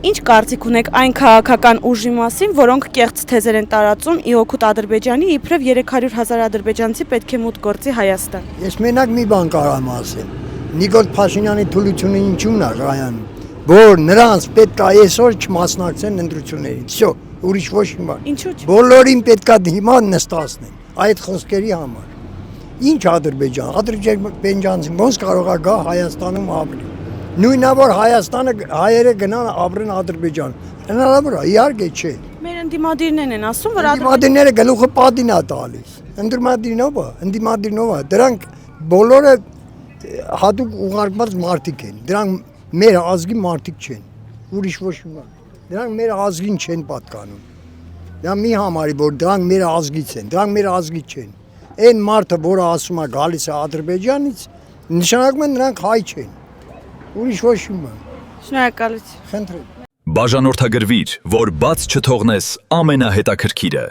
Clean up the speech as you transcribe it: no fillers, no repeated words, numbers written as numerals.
Ինչ կարծիք ունեք այն քաղաքական ուժի մասին, որոնք կեղծ թեզեր են տարածում ի օգուտ Ադրբեջանի, իբրև 300,000 ադրբեջանցի պետք է մուտք գործի Հայաստան։ Ես մենակ մի բան կարամ ասեմ։ Նիկոլ Փաշինյանի թույլությունը ինչու՞մն է կայանում, որ նրանց պետք է այսօր չմասնակցեն ընտրություններին։ Всё, ուրիշ ոչ մի բան։ Ինչու՞ չէ։ Բոլորին պետք է հիմա նստացնեն այդ խոսքերի համար։ Ինչ ադրբեջանցի ոնց կարող է գա Հայաստանում ապրի։ Նույնավոր Հայաստանը հայերը գնան ապրեն Ադրբեջան։ Հնարավոր է, իհարկե չէ։ Մեր ընդդիմադիրներն են ասում, որ Ընդդիմադիրները գլուխը պատին է տալիս։ Ընդդիմադիրնով է։ Դրանք բոլորը հատուկ ուղարկված մարդիկ են։ Դրանք մեր ազգի մարդիկ չեն։ Ուրիշ ոչ մի բան։ Դրանք մեր ազգին չեն պատկանում։ Դա մի համարի, որ դրանք մեր ազգից են, դրանք մեր ազգի չեն։ Այն մարդը, որը ասում է գալիս է Ադրբեջանից, նշանակում է նրանք հայ չեն։ Ուրիշ ոչ մի բան։ Շնորհակալություն։ Խնդրեմ։ Բաժանորդագրվիր, որ բաց չթողնես ամենահետաքրքիրը։